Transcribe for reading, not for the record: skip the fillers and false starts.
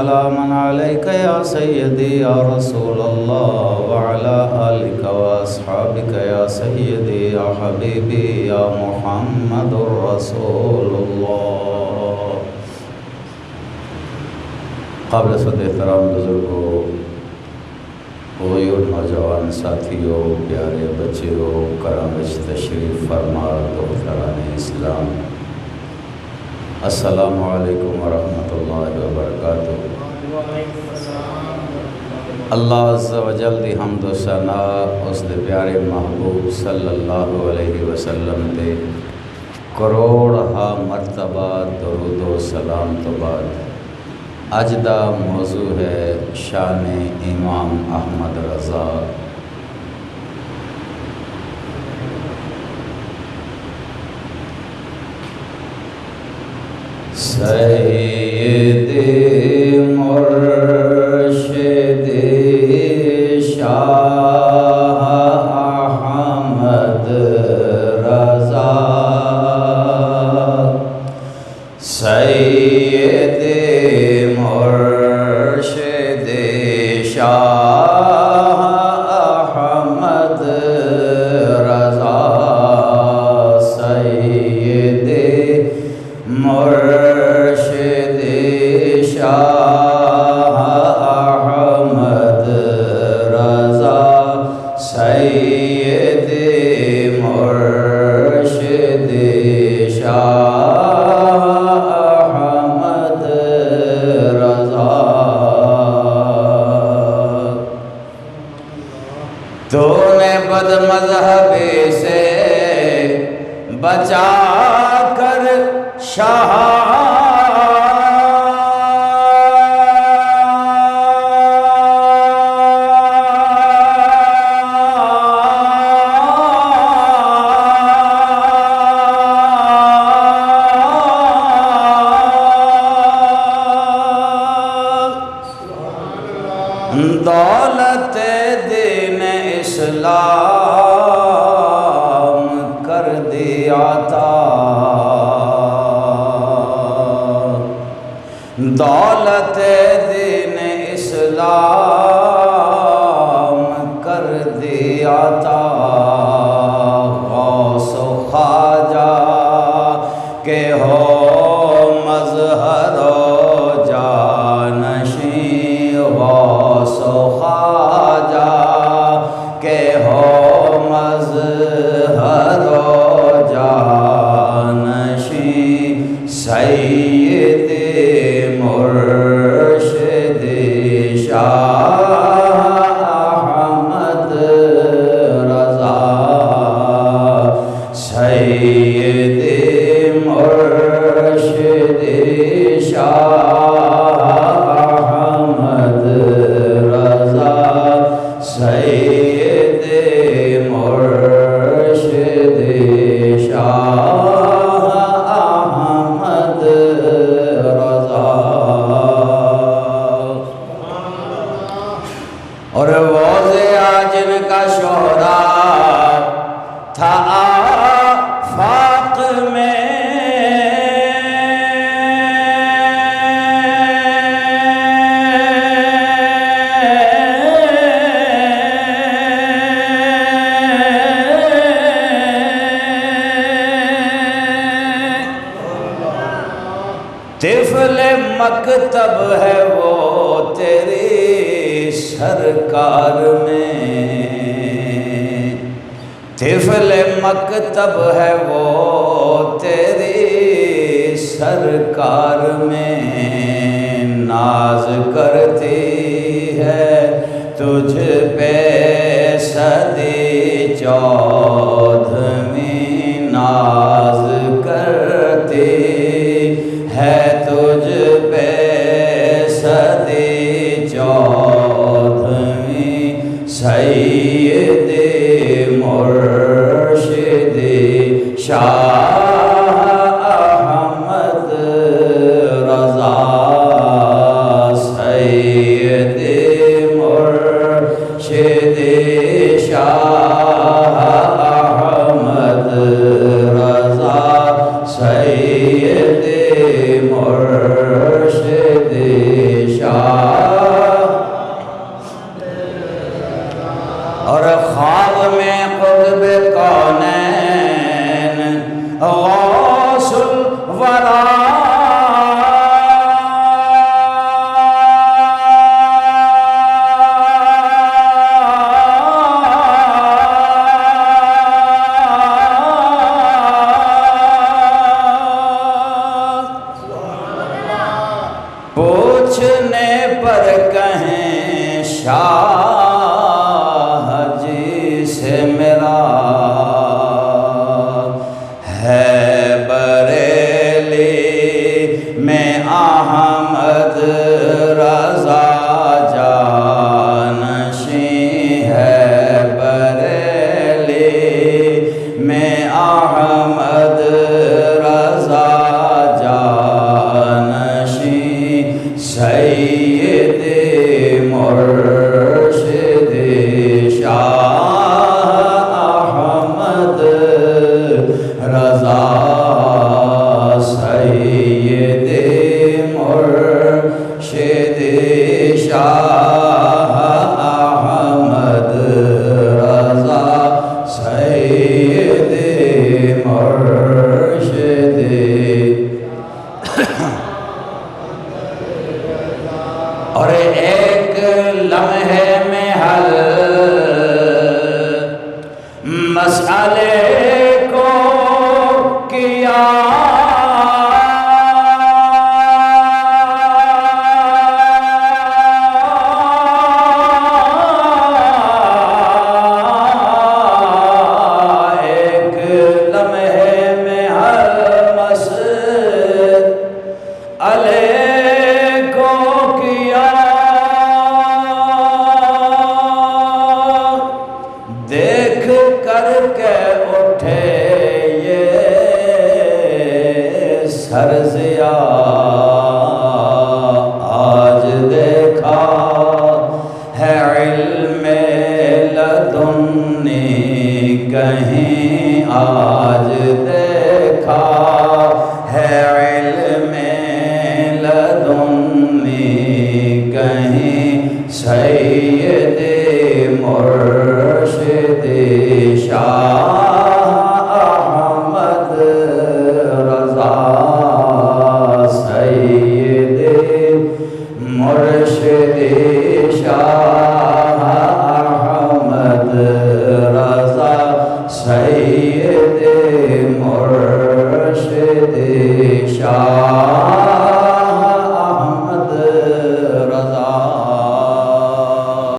سلام عليك يا سيدي يا رسول الله وعلى آلك وأصحابك يا سيدي يا حبيبي يا محمد رسول الله. قابل صد احترام بزرگوں، ہوئی اور نوجوان ساتھیوں، پیارے بچیوں، کرم وچ تشریف فرما دختران اسلام، السلام علیکم ورحمۃ اللہ وبرکاتہ۔ اللہ عز و جل دی حمد و ثناء اس دے پیارے محبوب صلی اللہ علیہ وسلم دے کروڑ ہا مرتبہ درود و سلام تو بعد اج دا موضوع ہے شان امام احمد رضا۔ سید مرشد شاہ احمد رضا، سید مرشد شاہ احمد رضا، سید مرشد شاہ احمد رضا، سید مرشد شاہ احمد رضا۔ تو نے بد مذہبی سے بچا کر شاہ دولت دین اسلام کر دیا تھا، دولت دین اسلام کر دیا تھا، غوث و خواجہ کے ہو مظہر و جانشین، غوث و خواجہ کے ہو مظہر و جانشین، سید مرشد شاہ احمد رضا، سید مرشد شاہ احمد رضا، سید مرشد شاہ احمد رضا۔ اور وہ ضیاء جن کا شہرا تھا آفاق میں، طفل مکتب ہے وہ تیری سرکار میں، طفل مکتب ہے وہ تیری سرکار میں، ناز کرتی ہے تجھ پہ صدی چودھویں، ناز کرتی ہے تجھ پہ صدی چودھویں، سید مرشد شاہ احمد رضا، سید مرشد اور خواب میں قطب کونین غوث الورا پوچھنے پر کہیں شاہ جی سے میرا ہے بریلی میں احمد رضا جانشیں ہے بریلی میں احمد رضا سید مرشد شاہ احمد رضا سید مرشد شاہ احمد رضا سید مرشد اور ایک لمحے میں حل مسئلے کو کیا ایک لمحے میں حل مسئلے کو کیا دیکھ کر کے اٹھے یہ سرزیا آج دیکھا ہے علم لدنی کہیں آج دیکھا ہے علم لدنی کہیں سید مرشد شاہ احمد رضا سید مرشد شاہ